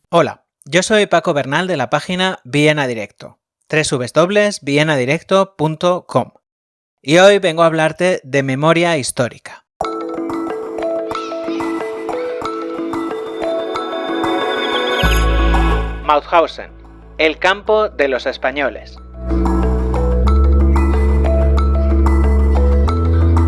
Hola, yo soy Paco Bernal de la página Viena Directo, www.vienadirecto.com, y hoy vengo a hablarte de memoria histórica. Mauthausen, el campo de los españoles.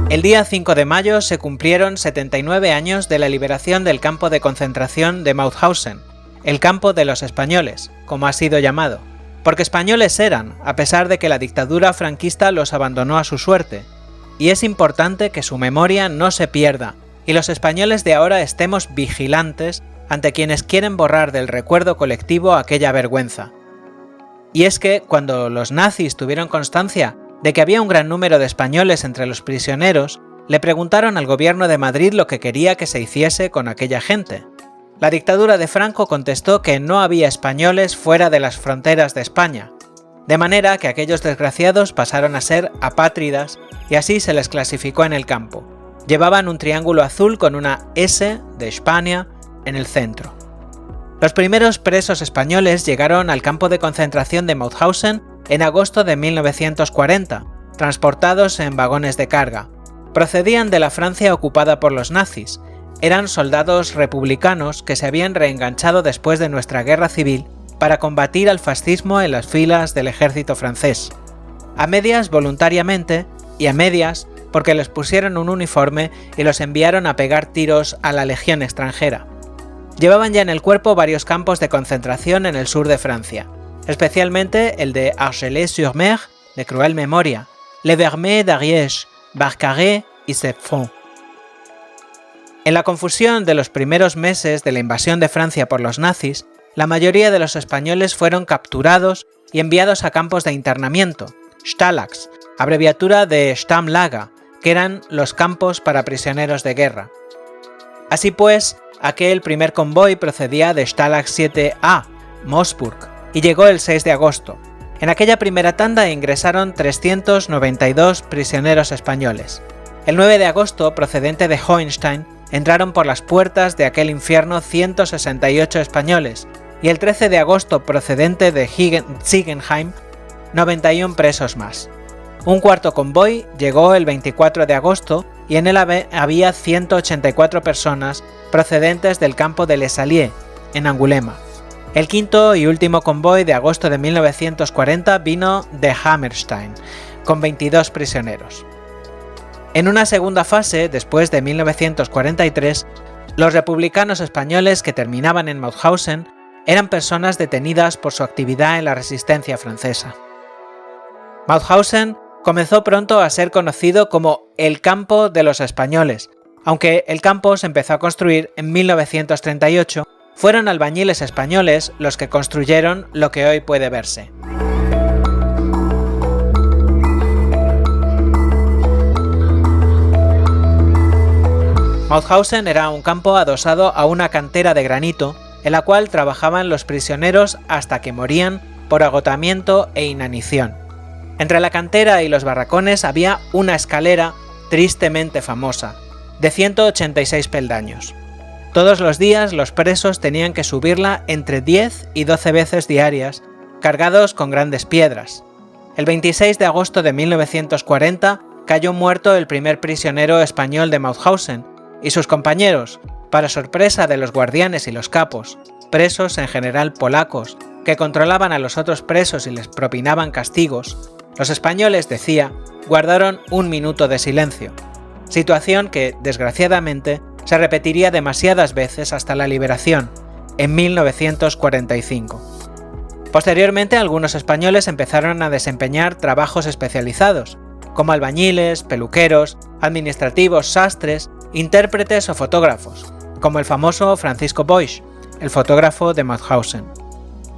El día 5 de mayo se cumplieron 79 años de la liberación del campo de concentración de Mauthausen, el campo de los españoles, como ha sido llamado, porque españoles eran, a pesar de que la dictadura franquista los abandonó a su suerte, y es importante que su memoria no se pierda, y los españoles de ahora estemos vigilantes ante quienes quieren borrar del recuerdo colectivo aquella vergüenza. Y es que, cuando los nazis tuvieron constancia de que había un gran número de españoles entre los prisioneros, le preguntaron al gobierno de Madrid lo que quería que se hiciese con aquella gente. La dictadura de Franco contestó que no había españoles fuera de las fronteras de España, de manera que aquellos desgraciados pasaron a ser apátridas y así se les clasificó en el campo. Llevaban un triángulo azul con una S de España en el centro. Los primeros presos españoles llegaron al campo de concentración de Mauthausen en agosto de 1940, transportados en vagones de carga. Procedían de la Francia ocupada por los nazis. Eran soldados republicanos que se habían reenganchado después de nuestra guerra civil para combatir al fascismo en las filas del ejército francés. A medias voluntariamente y a medias porque les pusieron un uniforme y los enviaron a pegar tiros a la Legión extranjera. Llevaban ya en el cuerpo varios campos de concentración en el sur de Francia, especialmente el de Argelès-sur-Mer, de cruel memoria, Le Vernet d'Ariège, Barcarès y Sepfron. En la confusión de los primeros meses de la invasión de Francia por los nazis, la mayoría de los españoles fueron capturados y enviados a campos de internamiento, Stalags, abreviatura de Stammlager, que eran los campos para prisioneros de guerra. Así pues, aquel primer convoy procedía de Stalag 7A, Moosburg, y llegó el 6 de agosto. En aquella primera tanda ingresaron 392 prisioneros españoles. El 9 de agosto, procedente de Hohenstein, entraron por las puertas de aquel infierno 168 españoles, y el 13 de agosto, procedente de Ziegenheim, 91 presos más. Un cuarto convoy llegó el 24 de agosto y en él había 184 personas procedentes del campo de Les Alliés, en Angulema. El quinto y último convoy de agosto de 1940 vino de Hammerstein, con 22 prisioneros. En una segunda fase, después de 1943, los republicanos españoles que terminaban en Mauthausen eran personas detenidas por su actividad en la resistencia francesa. Mauthausen comenzó pronto a ser conocido como el campo de los españoles, aunque el campo se empezó a construir en 1938, fueron albañiles españoles los que construyeron lo que hoy puede verse. Mauthausen era un campo adosado a una cantera de granito en la cual trabajaban los prisioneros hasta que morían por agotamiento e inanición. Entre la cantera y los barracones había una escalera tristemente famosa, de 186 peldaños. Todos los días los presos tenían que subirla entre 10 y 12 veces diarias, cargados con grandes piedras. El 26 de agosto de 1940 cayó muerto el primer prisionero español de Mauthausen, y sus compañeros, para sorpresa de los guardianes y los capos, presos en general polacos, que controlaban a los otros presos y les propinaban castigos, los españoles, decía, guardaron un minuto de silencio, situación que, desgraciadamente, se repetiría demasiadas veces hasta la liberación, en 1945. Posteriormente, algunos españoles empezaron a desempeñar trabajos especializados, como albañiles, peluqueros, administrativos, sastres, intérpretes o fotógrafos, como el famoso Francisco Boix, el fotógrafo de Mauthausen.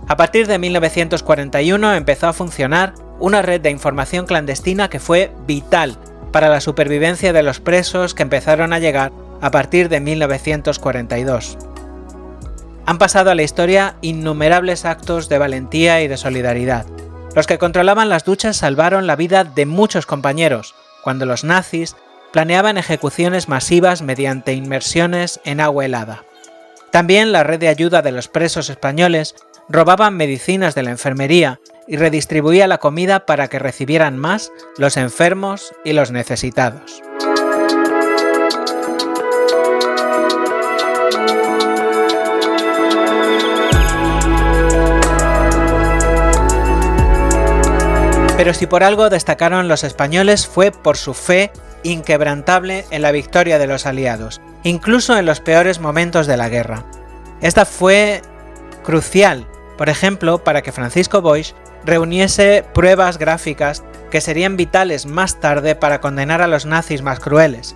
A partir de 1941 empezó a funcionar una red de información clandestina que fue vital para la supervivencia de los presos que empezaron a llegar a partir de 1942. Han pasado a la historia innumerables actos de valentía y de solidaridad. Los que controlaban las duchas salvaron la vida de muchos compañeros, cuando los nazis planeaban ejecuciones masivas mediante inmersiones en agua helada. También la red de ayuda de los presos españoles robaban medicinas de la enfermería y redistribuía la comida para que recibieran más los enfermos y los necesitados. Pero si por algo destacaron los españoles fue por su fe inquebrantable en la victoria de los aliados, incluso en los peores momentos de la guerra. Esta fue crucial, por ejemplo, para que Francisco Boix reuniese pruebas gráficas que serían vitales más tarde para condenar a los nazis más crueles.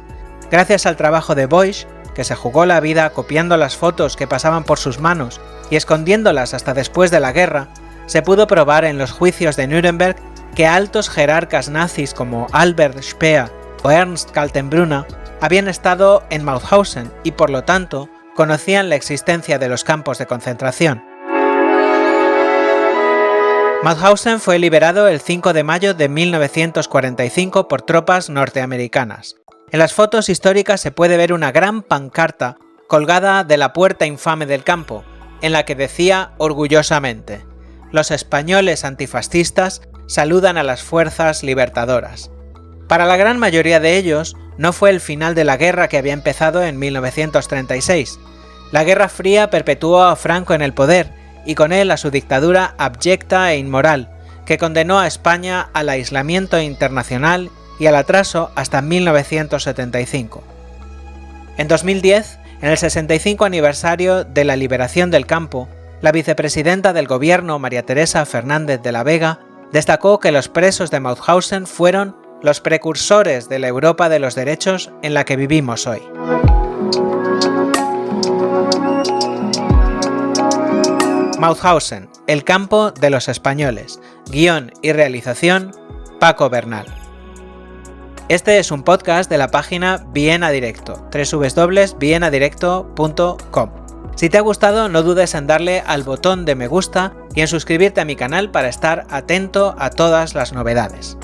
Gracias al trabajo de Boix, que se jugó la vida copiando las fotos que pasaban por sus manos y escondiéndolas hasta después de la guerra, se pudo probar en los juicios de Nuremberg que altos jerarcas nazis como Albert Speer o Ernst Kaltenbrunner habían estado en Mauthausen y por lo tanto conocían la existencia de los campos de concentración. Mauthausen fue liberado el 5 de mayo de 1945 por tropas norteamericanas. En las fotos históricas se puede ver una gran pancarta colgada de la puerta infame del campo, en la que decía orgullosamente: "Los españoles antifascistas saludan a las fuerzas libertadoras". Para la gran mayoría de ellos, no fue el final de la guerra que había empezado en 1936. La Guerra Fría perpetuó a Franco en el poder y con él a su dictadura abyecta e inmoral, que condenó a España al aislamiento internacional y al atraso hasta 1975. En 2010, en el 65 aniversario de la liberación del campo, la vicepresidenta del gobierno, María Teresa Fernández de la Vega, destacó que los presos de Mauthausen fueron los precursores de la Europa de los derechos en la que vivimos hoy. Mauthausen, el campo de los españoles. Guión y realización, Paco Bernal. Este es un podcast de la página Viena Directo, www.vienadirecto.com. Si te ha gustado, no dudes en darle al botón de me gusta y en suscribirte a mi canal para estar atento a todas las novedades.